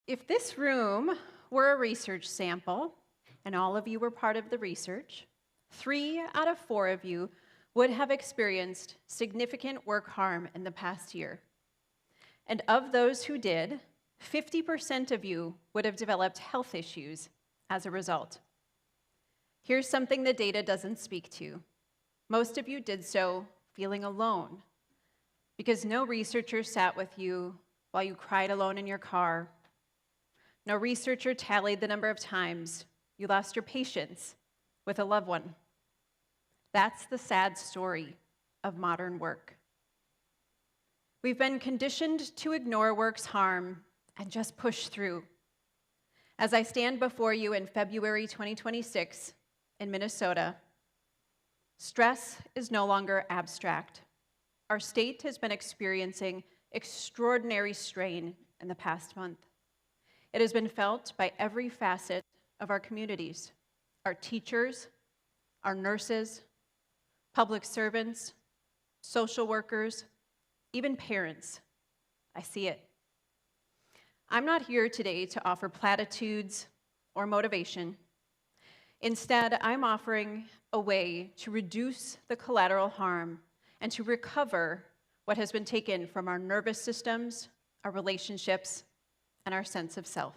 If this room were a research sample, and all of you were part of the research, 3 out of 4 of you would have experienced significant work harm in the past year. And of those who did, 50% of you would have developed health issues as a result. Here's something the data doesn't speak to. Most of you did so feeling alone, because no researcher sat with you while you cried alone in your car. No researcher tallied the number of times you lost your patience with a loved one. That's the sad story of modern work. We've been conditioned to ignore work's harm and just push through. As I stand before you in February 2026 in Minnesota, stress is no longer abstract. Our state has been experiencing extraordinary strain in the past month. It has been felt by every facet of our communities: our teachers, our nurses, public servants, social workers, even parents. I see it. I'm not here today to offer platitudes or motivation. Instead, I'm offering a way to reduce the collateral harm and to recover what has been taken from our nervous systems, our relationships, and our sense of self.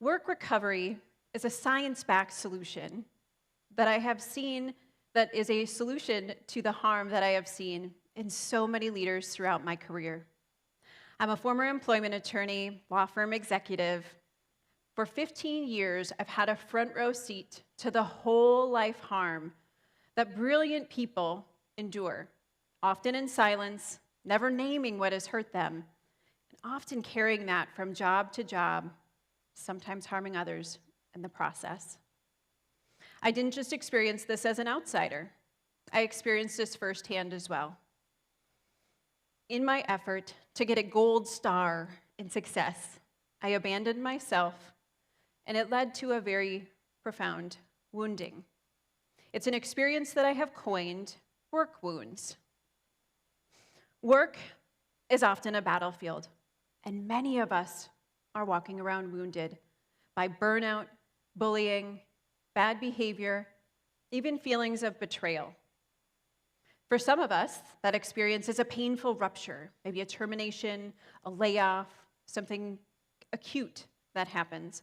Work recovery is a science-backed solution that I have seen that is a solution to the harm that I have seen in so many leaders throughout my career. I'm a former employment attorney, law firm executive. For 15 years, I've had a front row seat to the whole life harm that brilliant people endure, often in silence, never naming what has hurt them, and often carrying that from job to job, sometimes harming others in the process. I didn't just experience this as an outsider. I experienced this firsthand as well. In my effort to get a gold star in success, I abandoned myself, and it led to a very profound wounding. It's an experience that I have coined work wounds. Work is often a battlefield, and many of us are walking around wounded by burnout, bullying, bad behavior, even feelings of betrayal. For some of us, that experience is a painful rupture, maybe a termination, a layoff, something acute that happens.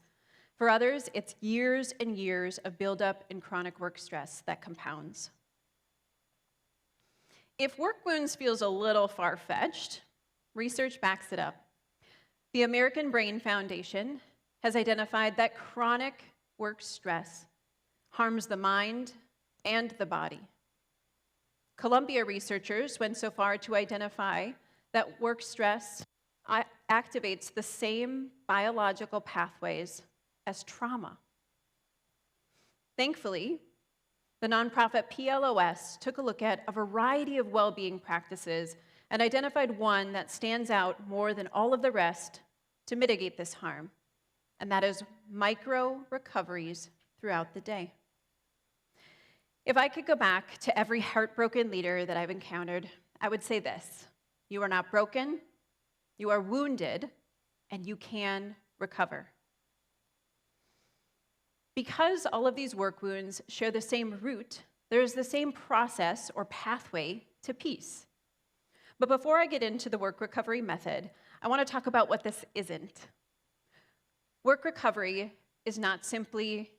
For others, it's years and years of buildup and chronic work stress that compounds. If work wounds feels a little far-fetched, research backs it up. The American Brain Foundation has identified that chronic work stress harms the mind and the body. Columbia researchers went so far to identify that work stress activates the same biological pathways as trauma. Thankfully, the nonprofit PLOS took a look at a variety of well-being practices and identified one that stands out more than all of the rest to mitigate this harm, and that is micro-recoveries throughout the day. If I could go back to every heartbroken leader that I've encountered, I would say this: you are not broken, you are wounded, and you can recover. Because all of these work wounds share the same root, there is the same process or pathway to peace. But before I get into the work recovery method, I want to talk about what this isn't. Work recovery is not simply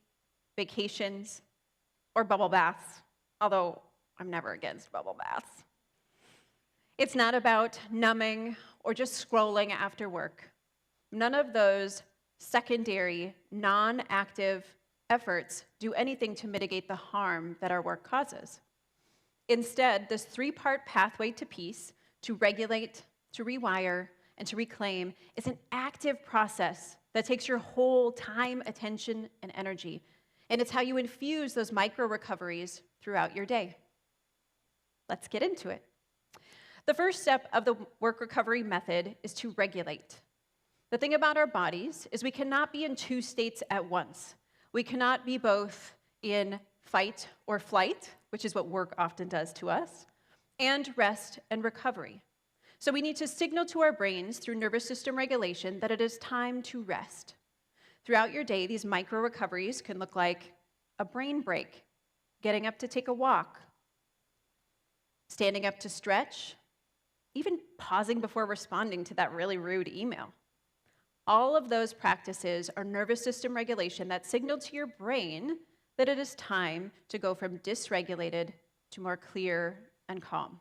vacations or bubble baths, although I'm never against bubble baths. It's not about numbing or just scrolling after work. None of those secondary, non-active efforts do anything to mitigate the harm that our work causes. Instead, this 3-part pathway to peace, to regulate, to rewire, and to reclaim, is an active process that takes your whole time, attention, and energy. And it's how you infuse those micro-recoveries throughout your day. Let's get into it. The first step of the work recovery method is to regulate. The thing about our bodies is we cannot be in 2 states at once. We cannot be both in fight or flight, which is what work often does to us, and rest and recovery. So we need to signal to our brains through nervous system regulation that it is time to rest. Throughout your day, these micro recoveries can look like a brain break, getting up to take a walk, standing up to stretch, even pausing before responding to that really rude email. All of those practices are nervous system regulation that signal to your brain that it is time to go from dysregulated to more clear and calm.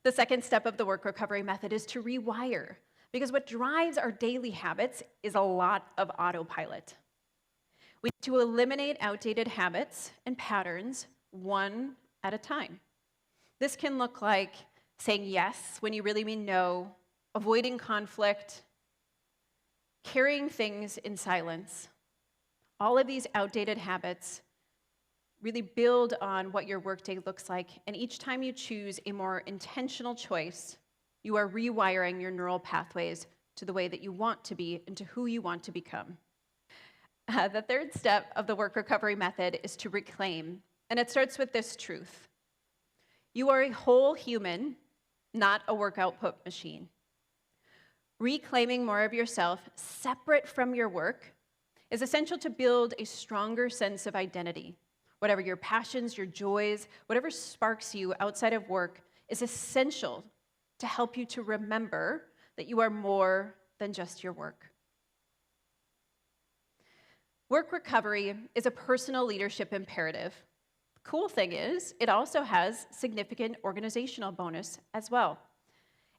The second step of the work recovery method is to rewire, because what drives our daily habits is a lot of autopilot. We need to eliminate outdated habits and patterns one at a time. This can look like saying yes when you really mean no, avoiding conflict, carrying things in silence. All of these outdated habits really build on what your workday looks like, and each time you choose a more intentional choice, you are rewiring your neural pathways to the way that you want to be and to who you want to become. The third step of the work recovery method is to reclaim, and it starts with this truth. You are a whole human, not a work output machine. Reclaiming more of yourself, separate from your work, is essential to build a stronger sense of identity. Whatever your passions, your joys, whatever sparks you outside of work is essential to help you to remember that you are more than just your work. Work recovery is a personal leadership imperative. The cool thing is, it also has significant organizational bonus as well.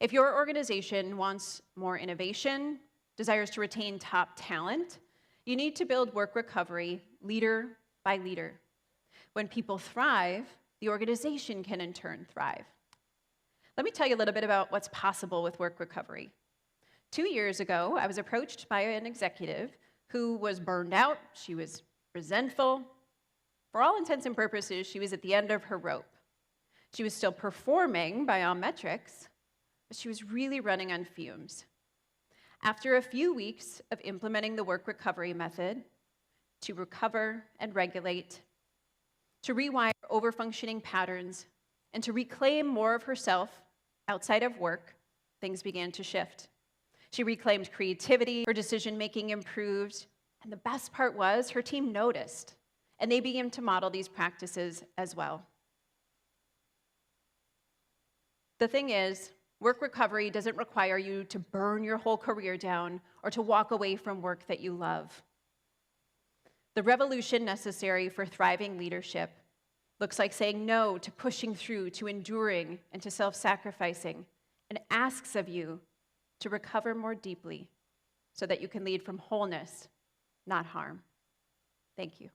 If your organization wants more innovation, desires to retain top talent, you need to build work recovery leader by leader. When people thrive, the organization can in turn thrive. Let me tell you a little bit about what's possible with work recovery. 2 years ago, I was approached by an executive who was burned out, she was resentful. For all intents and purposes, she was at the end of her rope. She was still performing by all metrics, but she was really running on fumes. After a few weeks of implementing the work recovery method to recover and regulate, to rewire overfunctioning patterns, and to reclaim more of herself outside of work, things began to shift. She reclaimed creativity, her decision-making improved, and the best part was her team noticed, and they began to model these practices as well. The thing is, work recovery doesn't require you to burn your whole career down or to walk away from work that you love. The revolution necessary for thriving leadership looks like saying no to pushing through, to enduring, and to self-sacrificing, and asks of you to recover more deeply so that you can lead from wholeness, not harm. Thank you.